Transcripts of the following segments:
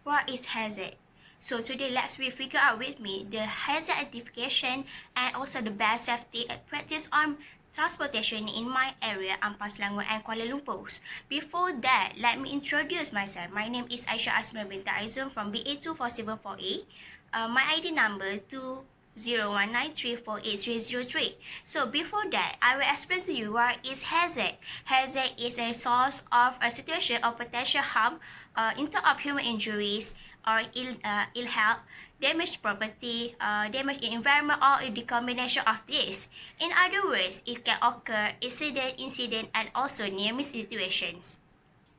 What is hazard? So today let's figure out with me the hazard identification and also the best safety practice on transportation in my area, Ampas Selangor and Kuala Lumpur. Before that, let me introduce myself. My name is Aishah Asmira Binti Aizon from BA24748. My ID number 2019348303. So before that, I will explain to you what is hazard. Hazard is a source of a situation or potential harm in terms of human injuries or ill health, damaged property, damage in environment, or the combination of this. In other words, it can occur incident, and also near-miss situations.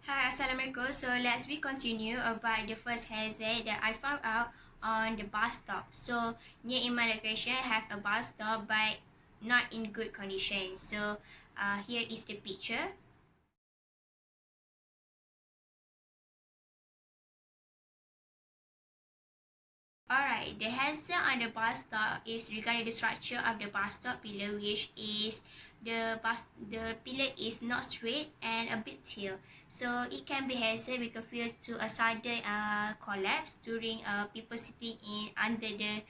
Hi, Assalamualaikum. So let's continue about the first hazard that I found out on the bus stop. So near in my location have a bus stop but not in good condition. So here is the picture. Alright, the hazard on the bus stop is regarding the structure of the bus stop pillar, which is the pillar is not straight and a bit tilt. So it can be hazard because refers to a sudden collapse during people sitting in under the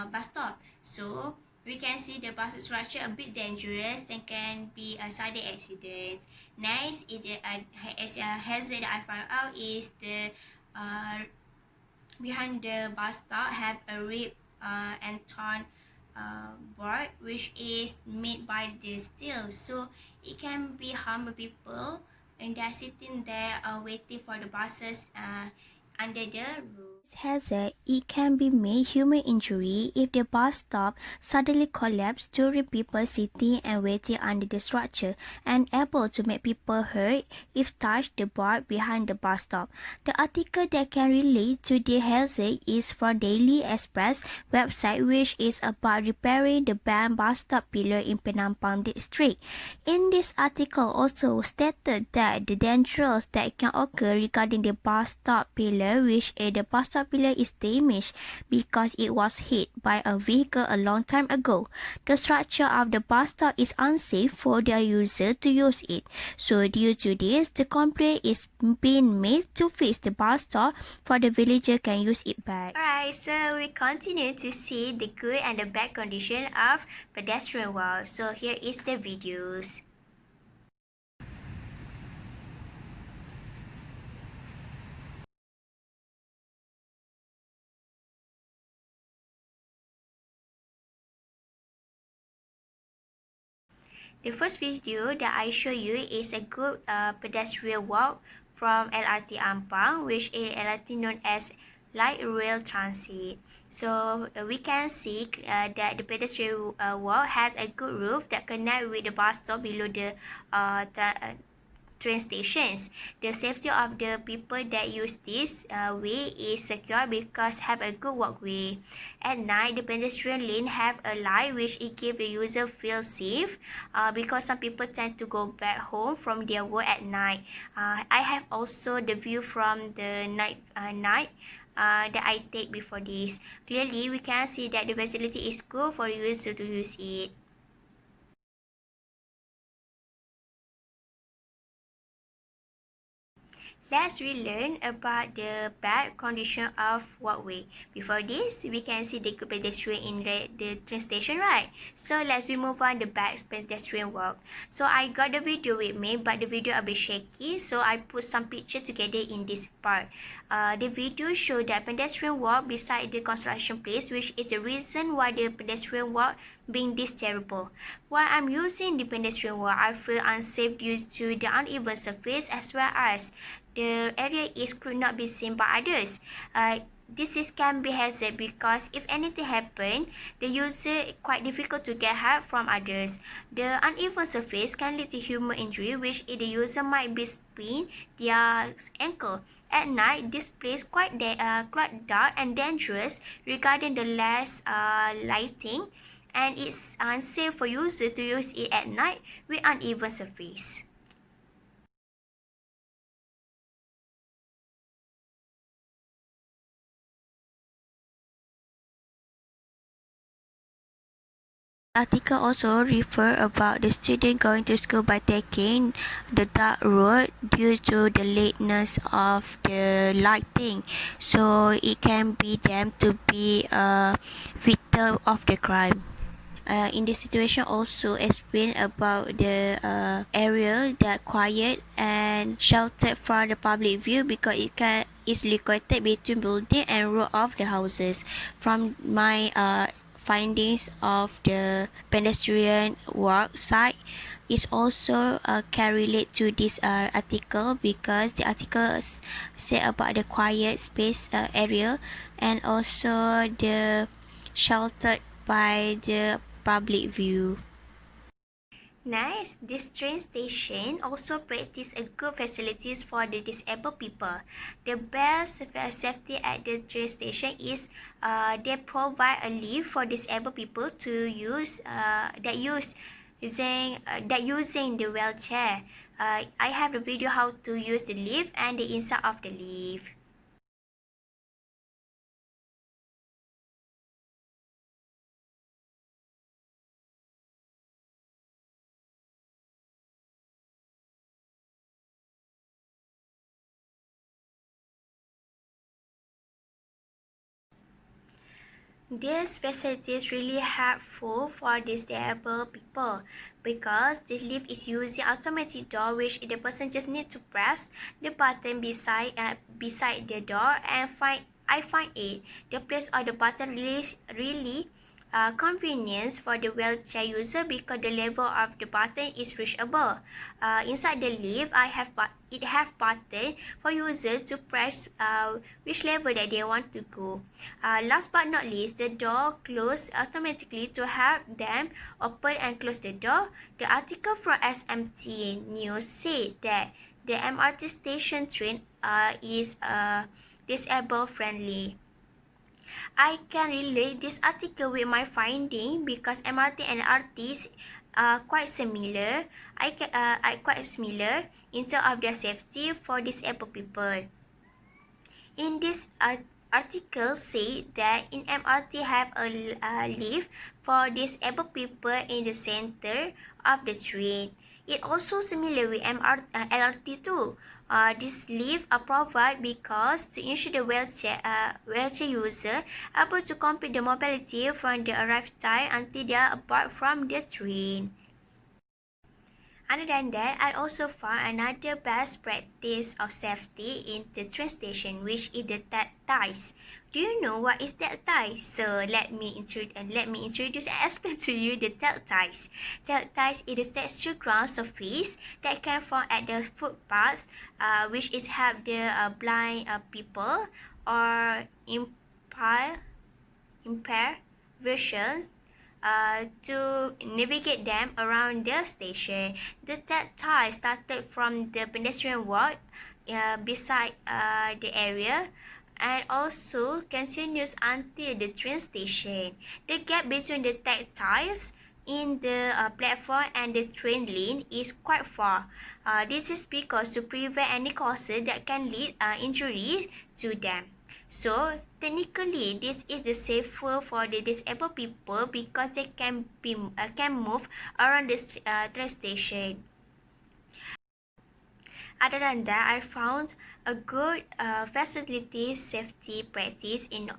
bus stop. So we can see the bus structure a bit dangerous and can be a sudden accident. Next, as a hazard that I found out is the behind the bus stop have a rib and torn board which is made by the steel, so it can be harm people and they're sitting there waiting for the buses under the roof. Hazard, it can be made human injury if the bus stop suddenly collapse during people sitting and waiting under the structure and able to make people hurt if touch the board behind the bus stop. The article that can relate to the hazard is from Daily Express website, which is about repairing the banned bus stop pillar in Penampang district. In this article also stated that the dangers that can occur regarding the bus stop pillar, which the bus stop pillar is damaged because it was hit by a vehicle a long time ago. The structure of the bus stop is unsafe for the user to use it. So due to this, the complaint is being made to fix the bus stop for the villager can use it back. Alright, so we continue to see the good and the bad condition of pedestrian walls. So here is the videos. The first video that I show you is a good pedestrian walk from LRT Ampang, which is LRT known as light rail transit. So we can see that the pedestrian walk has a good roof that connect with the bus stop below the train stations. The safety of the people that use this way is secure because have a good walkway. At night, the pedestrian lane have a light which it give the user feel safe because some people tend to go back home from their work at night. I have also the view from the night that I take before this. Clearly, we can see that the facility is good for the user to use it. Let's relearn about the bad condition of walkway. Before this, we can see the good pedestrian in the train station, right? So let's move on the bad pedestrian walk. So I got the video with me, but the video a bit shaky, so I put some picture together in this part. The video show that pedestrian walk beside the construction place, which is the reason why the pedestrian walk being this terrible. While I'm using the pedestrian walk, I feel unsafe due to the uneven surface as well as the area could not be seen by others. This can be hazard because if anything happen, the user quite difficult to get help from others. The uneven surface can lead to human injury, which the user might be sprain their ankle. At night, this place quite dark and dangerous regarding the less lighting, and it's unsafe for user to use it at night with uneven surface. Article also refer about the student going to school by taking the dark road due to the lateness of the lighting, so it can be them to be a victim of the crime. In this situation also explain about the area that quiet and sheltered from the public view because is located between building and row of the houses. From my findings of the pedestrian walk site is also can relate to this article because the article say about the quiet space area and also the sheltered by the public view. Next, this train station also practice a good facilities for the disabled people. The best safety at the train station is they provide a lift for disabled people to use using the wheelchair. I have the video how to use the lift and the inside of the lift. These facilities really helpful for disabled people because the lift is using automatic door which the person just need to press the button beside the door and I find it the place of the button really convenience for the wheelchair user because the level of the button is reachable. Inside the lift, it have button for user to press which level that they want to go. Last but not least, the door close automatically to help them open and close the door. The article from SMT News said that the MRT station train is disabled friendly. I can relate this article with my finding because MRT and RTs are quite similar. Quite similar in terms of their safety for disabled people. In this article say that in MRT have a lift for disabled people in the center of the train. It also similar with LRT too. This lift are provided because to ensure the wheelchair user able to complete the mobility from the arrival time until they are apart from the train. Other than that, I also found another best practice of safety in the train station, which is the ties. Do you know what is that ties? So let me introduce and explain to you the ties. Ties is the textured ground surface that can form at the footpaths, which is help the blind people or impaired vision to navigate them around the station. The tie started from the pedestrian walk beside the area and also continues until the train station. The gap between the ties in the platform and the train lane is quite far. This is because to prevent any causes that can lead injury to them. So technically, this is the safer for the disabled people because they can move around the train station. Other than that, I found a good facility safety practice in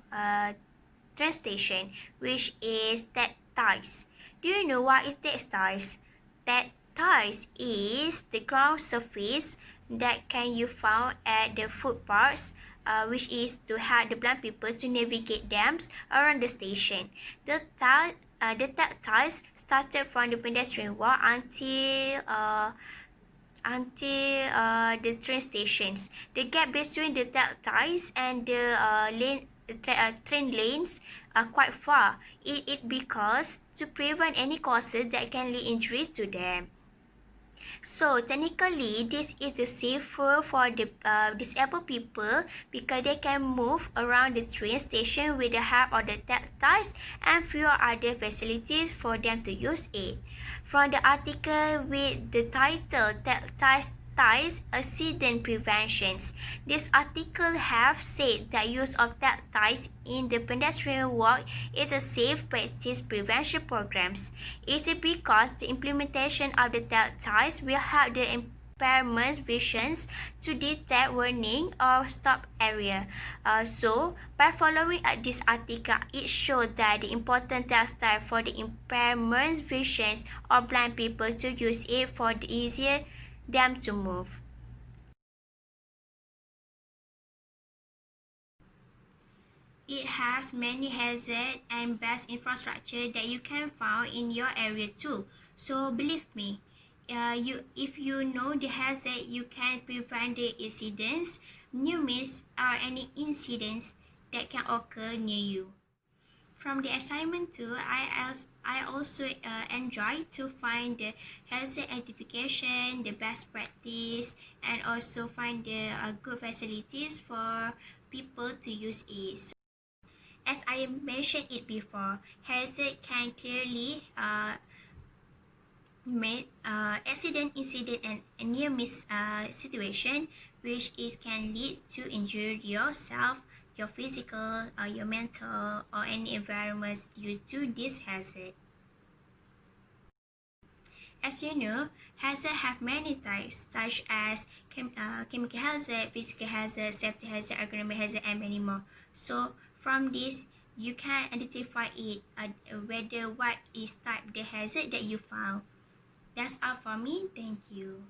train station, which is that ties. Do you know what is that ties? That ties is the ground surface that can you found at the footpaths, which is to help the blind people to navigate them around the station. The ties started from the pedestrian walk until the train stations. The gap between the ties and the train lanes are quite far. It because to prevent any causes that can lead injuries to them. So technically, this is the safer for the disabled people because they can move around the train station with the help of the ties and few other facilities for them to use it. From the article with the title ties ties accident preventions. This article have said that use of tap ties in the pedestrian walk is a safe practice prevention programs. It's because the implementation of the tap ties will help the impairment visions to detect warning or stop area. So, by following this article, it shows that the important textile for the impairment visions or blind people to use it for the easier them to move. It has many hazards and best infrastructure that you can find in your area too. So believe me, if you know the hazard, you can prevent the incidents, near miss, or any incidents that can occur near you. From the assignment too, I also enjoy to find the hazard identification, the best practice, and also find the good facilities for people to use it. As I mentioned it before, hazard can clearly make accident, incident, and near miss situation, which is can lead to injure yourself, your physical, your mental, or any environments due to this hazard. As you know, hazard have many types, such as chemical hazard, physical hazard, safety hazard, ergonomic hazard, and many more. So from this, you can identify it whether what is type the hazard that you found. That's all for me. Thank you.